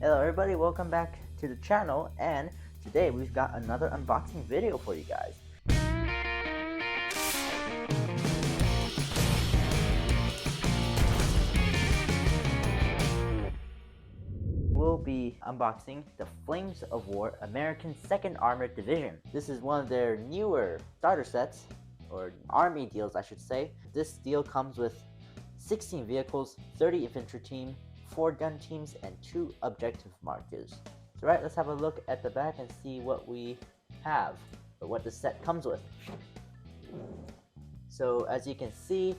Hello everybody, welcome back to the channel, and today we've got another unboxing video for you guys. We'll be unboxing the Flames of War American 2nd Armored Division. This is one of their newer starter sets, or army deals I should say. This deal comes with 16 vehicles, 30 infantry team, 4 gun teams, and 2 objective markers. So right, let's have a look at the back and see what we have, or what the set comes with. So as you can see,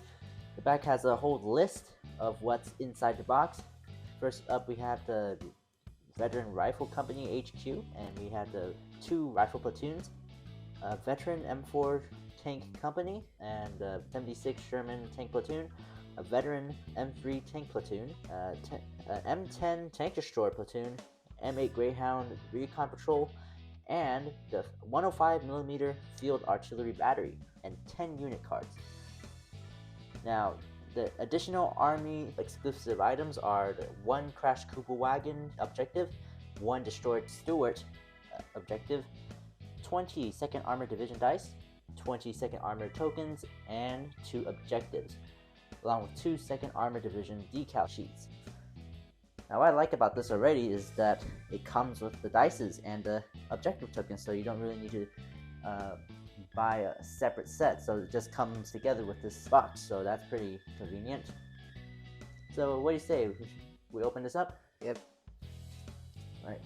the back has a whole list of what's inside the box. First up, we have the Veteran Rifle Company HQ, and we have the 2 rifle platoons, Veteran M4 Tank Company, and 76 Sherman Tank Platoon, a Veteran M3 Tank Platoon, an M10 Tank Destroyer Platoon, M8 Greyhound Recon Patrol, and the 105mm Field Artillery Battery, and 10 unit cards. Now, the additional Army exclusive items are the 1 Crash Cooper Wagon objective, 1 Destroyed Stuart objective, 20 2nd Armored Division dice, 20 2nd Armored tokens, and 2 objectives, along with 2 2nd Armored Division decal sheets. Now what I like about this already is that it comes with the dices and the objective tokens, so you don't really need to buy a separate set, so it just comes together with this box, so that's pretty convenient. So what do you say, we open this up? Yep. Right.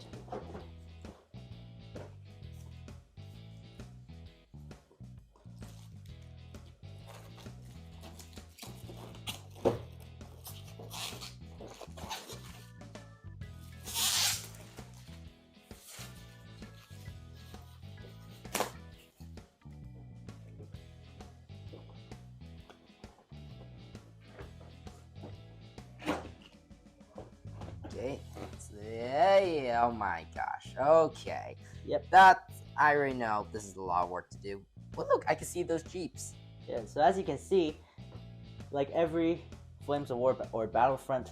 Okay. Yeah. Oh my gosh. Okay. Yep. That I already know. This is a lot of work to do. Well, look, I can see those Jeeps. Yeah. So as you can see, like every Flames of War or Battlefront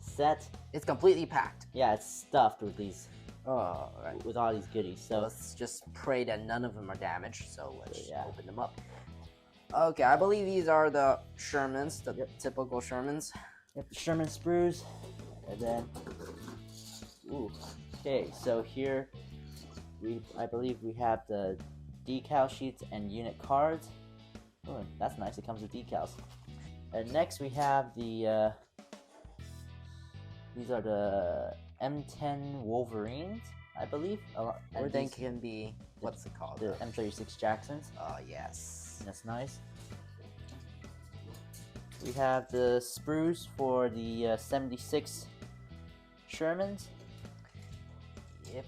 set, It's completely packed. yeah, it's stuffed with these, Oh, right. with all these goodies. So So let's just pray that none of them are damaged. So let's yeah. open them up. Okay, I believe these are the Shermans, the Yep. typical Shermans. Yep, Sherman sprues, and then, ooh, okay, so here, I believe we have the decal sheets and unit cards. Oh, that's nice, it comes with decals. And next we have the, these are the M10 Wolverines, I believe. Or they can be, what's it called? The M36 Jacksons. Oh, yes. That's nice. We have the sprues for the 76 Shermans. Yep.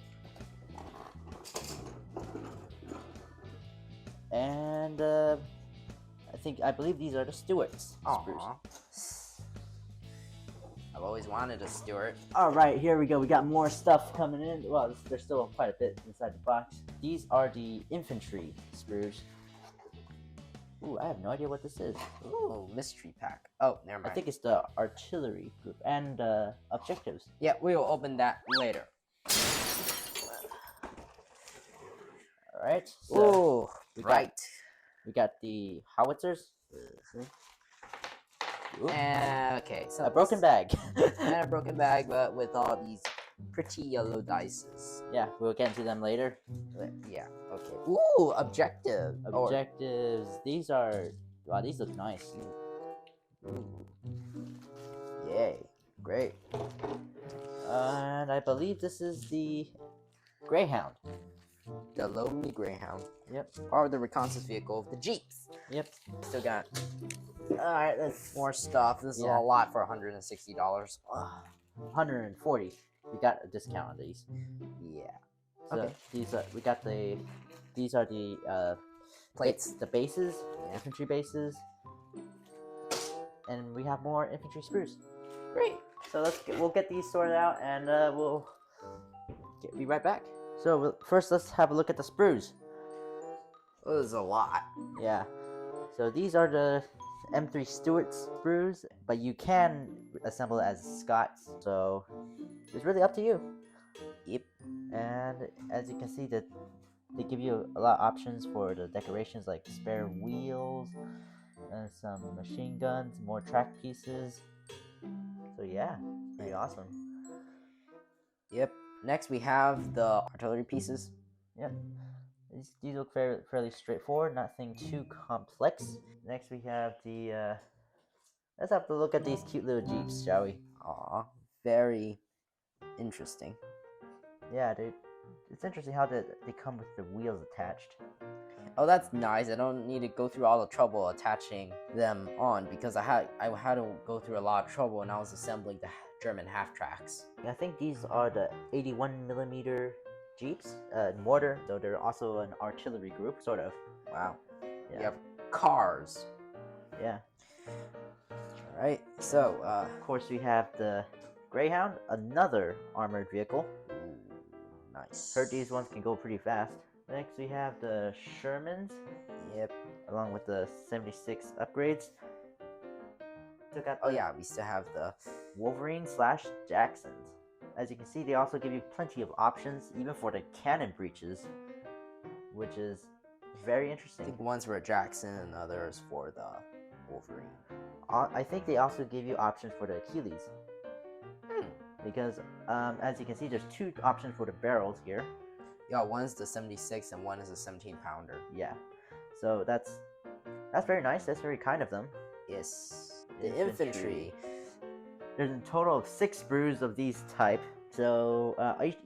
And I believe these are the Stuarts sprues. Aw. I've always wanted a Stuart. All right, here we go. We got more stuff coming in. Well, there's still quite a bit inside the box. These are the infantry sprues. Ooh, I have no idea what this is. Ooh, mystery pack. Oh, never mind. I think it's the artillery group and objectives. Yeah, we will open that later. All right. So Ooh, right. we got the howitzers. Ooh, Okay, so a broken bag. and a broken bag, but with all these pretty yellow dices. Yeah, we'll get into them later. Yeah. Okay. Ooh, objective. Objectives. These are, wow, these look nice. Yay, great. And I believe this is the Greyhound. The lonely Greyhound. Yep. Or the reconnaissance vehicle of the Jeeps. Yep. Still got All right, let's more stuff. This is Yeah. a lot for $160. 140. We got a discount on these. Yeah. So Okay. these are, these are the Plates. the bases, infantry bases, and we have more infantry sprues. Great. So we'll get these sorted out, and we'll be right back. So first, let's have a look at the sprues. This is a lot. Yeah. So these are the M3 Stuart sprues, but you can assemble it as Scots, so it's really up to you. Yep. And as you can see, that they give you a lot of options for the decorations, like spare wheels, and some machine guns, more track pieces. So yeah, pretty awesome. Yep. Next we have the artillery pieces. Yep. These look fairly straightforward, nothing too complex. Next we have the, let's have a look at these cute little Jeeps, shall we? Aw, very interesting. Yeah, dude. It's interesting how they come with the wheels attached. Oh, that's nice. I don't need to go through all the trouble attaching them on, because I had to go through a lot of trouble when I was assembling the German half tracks. I think these are the 81mm Jeeps, mortar, so they're also an artillery group, sort of. Wow. Yeah. You have cars. Yeah. All right. So, of course, we have the Greyhound, another armored vehicle. Ooh, nice. Heard these ones can go pretty fast. Next, we have the Shermans. Yep. Along with the 76 upgrades. Oh yeah, we still have the Wolverine/Jacksons. As you can see, they also give you plenty of options, even for the cannon breeches, which is very I interesting. think one's for Jackson and others for the Wolverine. I think they also give you options for the Achilles. Because, as you can see, there's two options for the barrels here. Yeah, one's the 76 and one is a 17-pounder. Yeah, so that's very nice. That's very kind of them. Yes. The infantry. There's a total of 6 sprues of these type. So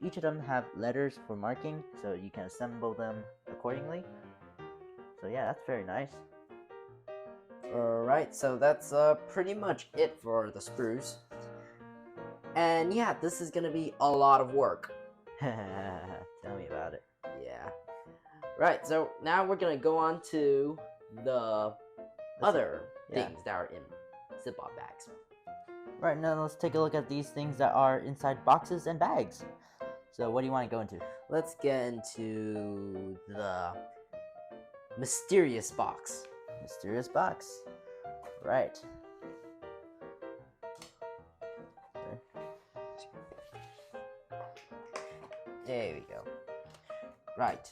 each of them have letters for marking, so you can assemble them accordingly. So yeah, that's very nice. Alright, so that's pretty much it for the sprues. And yeah, this is gonna be a lot of work. Tell me about it. Yeah. Right, so now we're gonna go on to the other things that are in Ziploc bags. Right, now let's take a look at these things that are inside boxes and bags. So what do you want to go into? Let's get into the mysterious box. Mysterious box. Right. There we go. Right.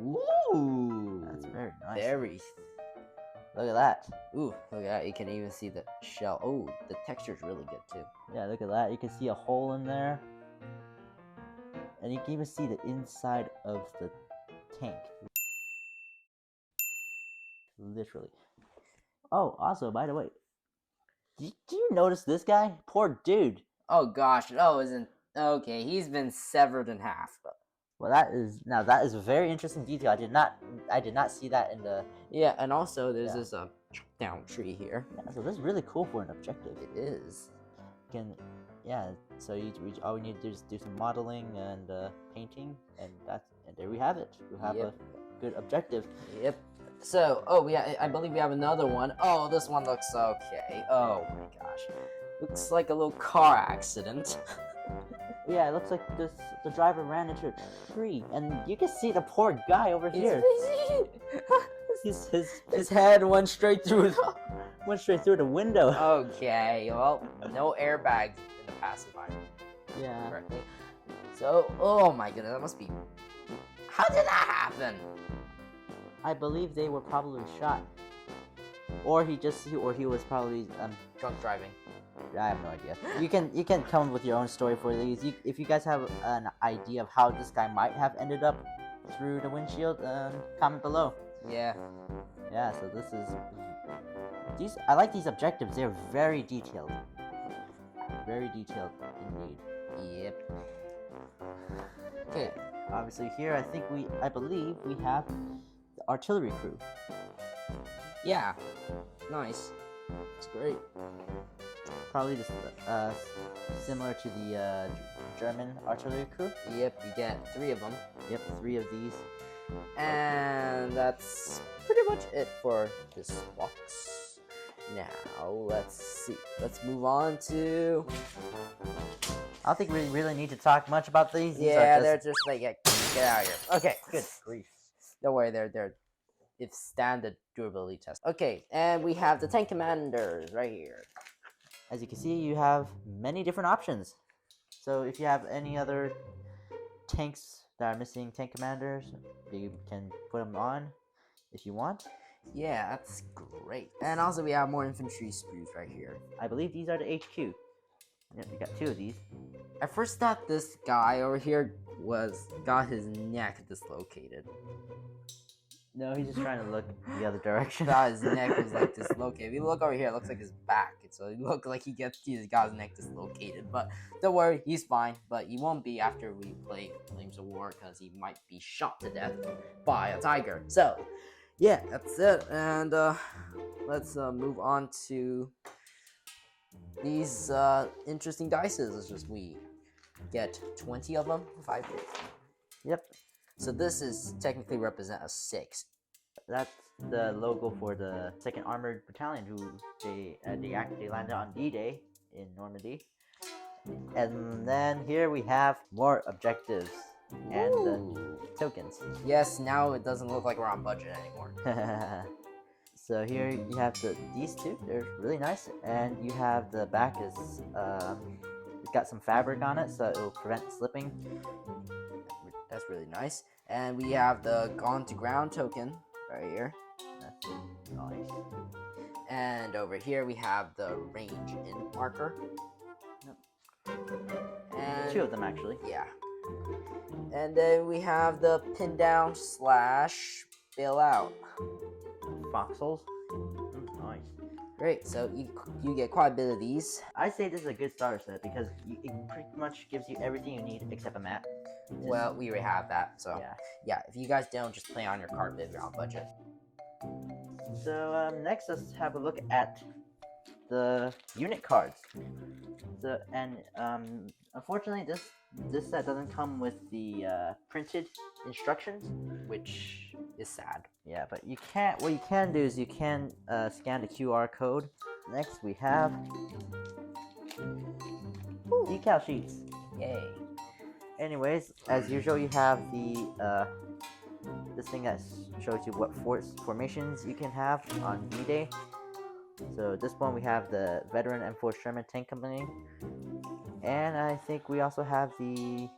Ooh, that's very nice. Very. Look at that. Ooh, look at that. You can even see the shell. Oh, the texture's really good too. Yeah, look at that. You can see a hole in there. And you can even see the inside of the tank. Literally. Oh, also, by the way, did you notice this guy? Poor dude. Oh gosh, oh, isn't okay? He's been severed in half. Well, that is a very interesting detail. I did not see that in the. Yeah, and also there's this down tree here. Yeah, so this is really cool for an objective. It is. So all we need to do is do some modeling and painting, and there we have it. We have a good objective. Yep. So, I believe we have another one. Oh, this one looks okay. Oh my gosh, looks like a little car accident. Yeah, it looks like the driver ran into a tree, and you can see the poor guy over here. His head went straight through the window. Okay, well, no airbags in the pacifier. Yeah. Correctly. So, oh my goodness, that must be. How did that happen? I believe they were probably shot, or he was probably drunk driving. I have no idea. You can come up with your own story for these. If you guys have an idea of how this guy might have ended up through the windshield, comment below. Yeah. Yeah. So I like these objectives. They're very detailed. Very detailed indeed. Yep. Okay. Obviously here I believe we have the artillery crew. Yeah. Nice. It's great. Probably just similar to the German artillery crew. Yep, you get 3 of them. Yep, 3 of these. And that's pretty much it for this box. Now, let's see. Let's move on to... I don't think we really need to talk much about these. Yeah, they're just like, get out of here. Okay, good grief. Don't worry, they're if stand the durability test. Okay, and we have the tank commanders right here. As you can see, you have many different options. So if you have any other tanks that are missing tank commanders, you can put them on if you want. Yeah, that's great. And also we have more infantry sprues right here. I believe these are the HQ. Yep, we got 2 of these. I first thought this guy over here got his neck dislocated. No, he's just trying to look the other direction. Thought his neck was like dislocated. If you look over here, it looks like his back. So it looked like he's got his neck dislocated. But don't worry, he's fine. But he won't be after we play Flames of War because he might be shot to death by a tiger. So yeah, that's it. And let's move on to these interesting dices. It's just we get 20 of them for 5 days. Yep. So this is technically represent a 6. That's the logo for the 2nd Armored Battalion, who they landed on D-Day in Normandy. And then here we have more objectives and the tokens. Yes, now it doesn't look like we're on budget anymore. So here you have these 2. They're really nice, and you have the back is it's got some fabric on it, so it will prevent slipping. That's really nice. And we have the Gone to Ground token right here. That's nice. And over here we have the range in marker. Yep. And 2 of them actually. yeah. And then we have the pin down / bail out. Foxholes. Nice. Great. So you get quite a bit of these. I say this is a good starter set because it pretty much gives you everything you need except a map. Well, we already have that, so yeah. If you guys don't, just play on your carpet if you're on budget. So next, let's have a look at the unit cards. So unfortunately, this set doesn't come with the printed instructions, Which is sad. Yeah, but you can't. What you can do is you can scan the QR code. Next, we have decal sheets. Yay. Anyways, as usual, you have the this thing that shows you what formations you can have on D-Day. So this one we have the veteran M4 Sherman Tank Company, and I think we also have the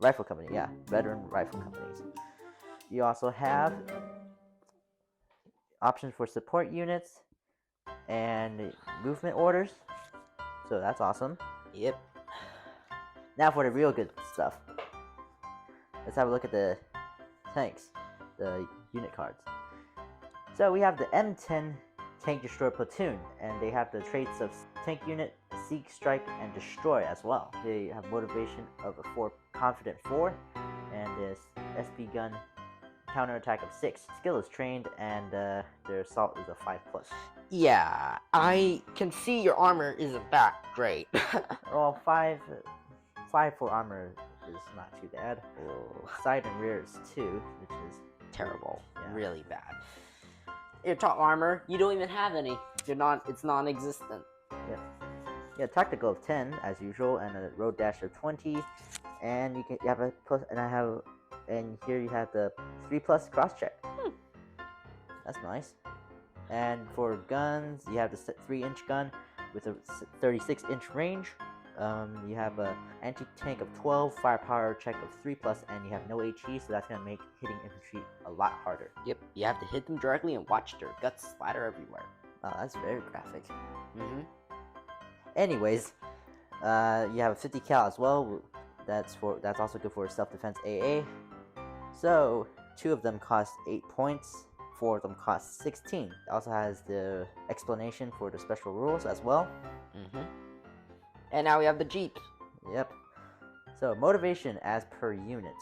rifle company. Yeah, veteran rifle companies. You also have options for support units and movement orders. So that's awesome. Yep. Now for the real good stuff. Let's have a look at the tanks, the unit cards. So we have the M10 Tank Destroyer platoon, and they have the traits of tank unit, seek, strike, and destroy as well. They have motivation of a confident 4, and this SP gun counterattack of 6. Skill is trained, and their assault is a 5+. Yeah, I can see your armor isn't that great. Well, 5 for armor is not too bad. Side and rear is 2, which is terrible. Yeah. Really bad. Your top armor, you don't even have any. It's non-existent. Yeah, tactical of 10 as usual, and a road dash of 20, and you have a plus, and here you have the 3+ cross check. That's nice. And for guns, you have the 3-inch gun with a 36-inch range. You have a anti-tank of 12, firepower check of 3+, and you have no HE, so that's gonna make hitting infantry a lot harder. Yep, you have to hit them directly and watch their guts splatter everywhere. Oh, that's very graphic. Mm-hmm. Anyways, you have a 50 cal as well. That's also good for self-defense AA. So 2 of them cost 8 points. 4 of them cost 16. It also has the explanation for the special rules as well. Mm-hmm. And now we have the Jeep. Yep. So motivation as per unit,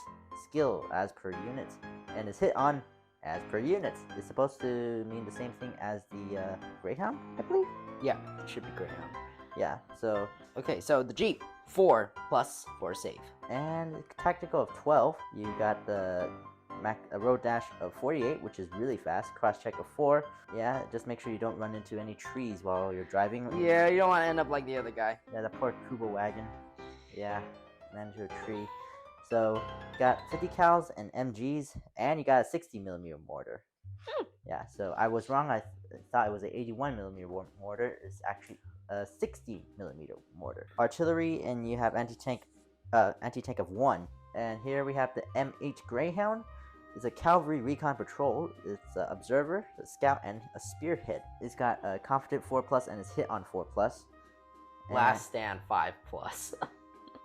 skill as per unit, and is hit on as per unit. It's supposed to mean the same thing as the Greyhound, I believe. Yeah, it should be Greyhound. Yeah. So okay, so the Jeep 4+ for save. And tactical of 12. You got the a road dash of 48, which is really fast. Cross check of 4. Yeah, just make sure you don't run into any trees while you're driving. Yeah, you don't want to end up like the other guy. Yeah, the poor Kuba wagon. Yeah, ran into a tree. So you got 50 cals and MGs, and you got a 60mm mortar. Yeah, so I was wrong. I thought it was an 81mm mortar. It's actually a 60mm mortar. Artillery, and you have anti-tank of 1. And here we have the M8 Greyhound. It's a cavalry recon patrol. It's an observer, a scout, and a spearhead. It's got a confident 4+ and it's hit on 4+. Last stand 5+.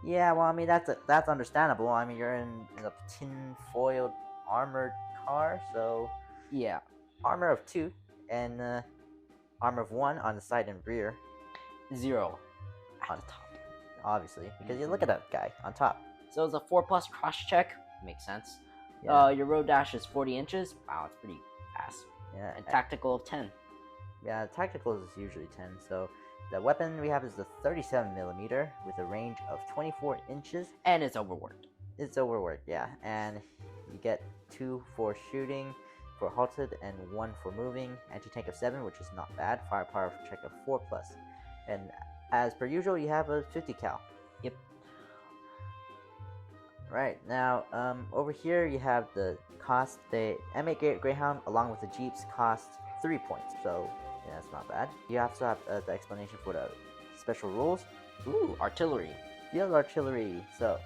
Yeah, well, I mean that's understandable. I mean you're in a tin-foiled armored car, so Yeah. armor of 2 and armor of 1 on the side and rear. 0 at On the top. Obviously, because you look at that guy on top. So it's a 4+ cross check. Makes sense. Yeah. Your road dash is 40 inches. Wow, it's pretty fast. Yeah. And tactical of 10. Yeah, tactical is usually 10. So the weapon we have is the 37mm with a range of 24 inches. And it's overworked. It's overworked, yeah. And you get 2 for shooting, for halted, and 1 for moving. Anti-tank of 7, which is not bad. Firepower check of 4+. And as per usual, you have a 50 cal. Yep. Right, now, over here you have the cost. The M8 Greyhound, along with the Jeeps, cost 3 points. So, yeah, that's not bad. You also have the explanation for the special rules. Ooh, artillery. Field artillery. So,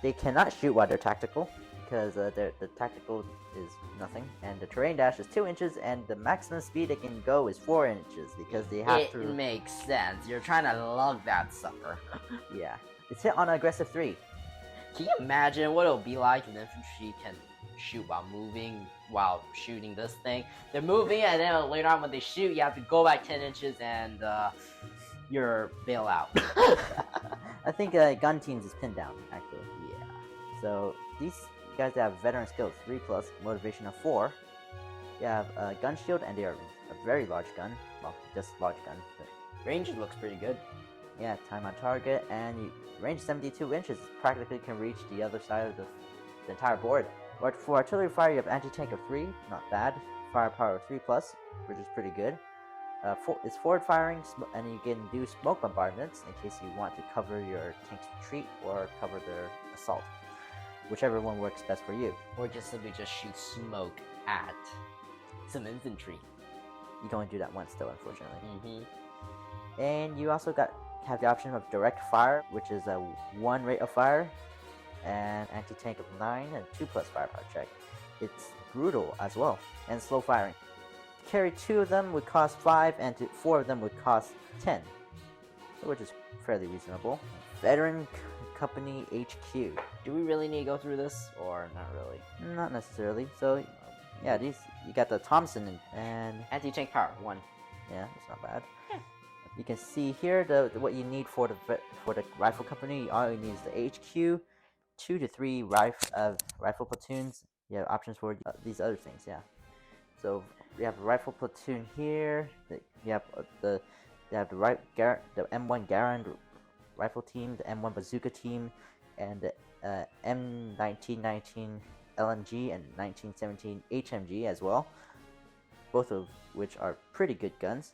they cannot shoot while they're tactical, because the tactical is nothing. And the terrain dash is 2 inches, and the maximum speed they can go is 4 inches, because they have to... It makes sense. You're trying to lug that sucker. Yeah. It's hit on aggressive 3. Can you imagine what it'll be like if the infantry can shoot while moving, while shooting this thing? They're moving, and then later on when they shoot, you have to go back 10 inches and you're bail out. I think gun teams is pinned down, actually. Yeah. So these guys have veteran skill 3+, motivation of 4. You have a gun shield, and they are a very large gun. Well, just large gun. But Range looks pretty good. yeah, time on target, and you range 72 inches. Practically can reach the other side of the entire board. But for artillery fire, you have anti-tank of 3, not bad. Firepower of 3+, which is pretty good. It's forward firing, and you can do smoke bombardments in case you want to cover your tank's retreat or cover their assault. Whichever one works best for you. Or just simply just shoot smoke at some infantry. You can only do that once, though, unfortunately. Mm-hmm. And you also have the option of direct fire, which is a 1 rate of fire, and anti-tank of 9, and 2+ firepower check. It's brutal as well, and slow firing. To carry 2 of them would cost 5, and 4 of them would cost 10, which is fairly reasonable. Veteran Company HQ. Do we really need to go through this, or not really? Not necessarily. So, yeah, you got the Thompson and Anti-tank power 1. yeah, it's not bad. Yeah. You can see here what you need for the rifle company. All you need is the HQ, 2 to 3 rifle platoons. You have options for these other things. Yeah. So we have a rifle platoon here. You have the M1 Garand rifle team, the M1 bazooka team, and the M1919 LMG and 1917 HMG as well. Both of which are pretty good guns.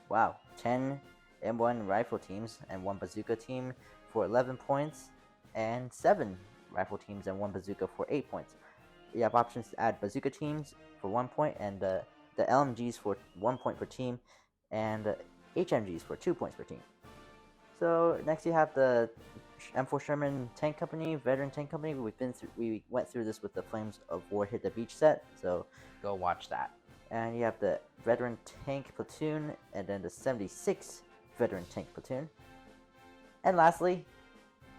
Wow, 10 M1 rifle teams and 1 bazooka team for 11 points, and 7 rifle teams and 1 bazooka for 8 points. You have options to add bazooka teams for 1 point, and the LMGs for 1 point per team, and HMGs for 2 points per team. So next you have the M4 Sherman Tank Company, Veteran Tank Company. We went through this with the Flames of War Hit the Beach set, so Go watch that. and you have the Veteran Tank Platoon, and then the 76 Veteran Tank Platoon. And lastly,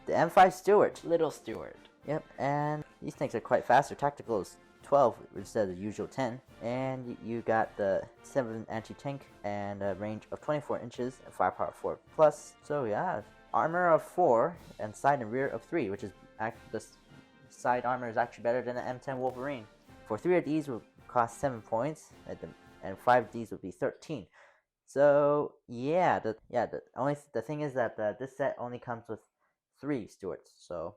the M5 Stuart. Little Stuart. Yep, and these tanks are quite fast. Their tactical is 12 instead of the usual 10. And you got the 7 anti-tank and a range of 24 inches and firepower 4+. So yeah, armor of 4 and side and rear of 3, which is the side armor is actually better than the M10 Wolverine. For 3 of these will cost 7 points, and 5 of these would be 13. So yeah, the thing is that this set only comes with 3 Stuarts, so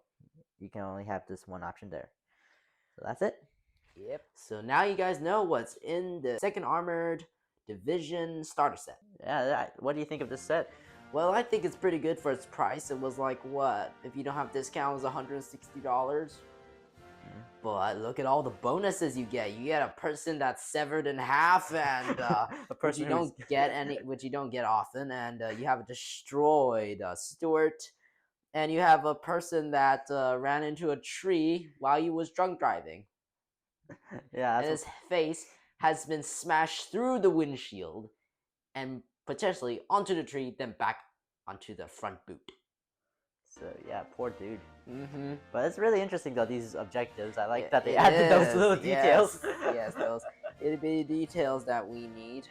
you can only have this one option there. So that's it. Yep. So now you guys know what's in the 2nd Armored Division starter set. Yeah, what do you think of this set? Well, I think it's pretty good for its price. It was like, what? If you don't have discount, it was $160. But look at all the bonuses you get. You get a person that's severed in half, and which you don't get often. And you have a destroyed Stuart, and you have a person that ran into a tree while he was drunk driving. Yeah, And his face has been smashed through the windshield and potentially onto the tree, then back onto the front boot. so yeah, poor dude. Mm-hmm. But it's really interesting though, these objectives. I like It- that they it added those is, little details. Yes, those itty bitty details that we need.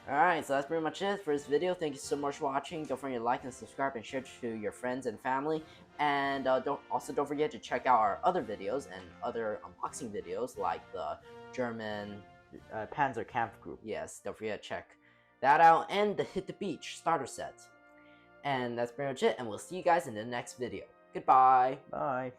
And alright, so that's pretty much it for this video. Thank you so much for watching. Don't forget to like and subscribe and share to your friends and family. And don't forget to check out our other videos and other unboxing videos like the German Panzer Camp Group. Yes, don't forget to check that out, and the Hit the Beach starter set. And that's pretty much it, and we'll see you guys in the next video. Goodbye. Bye.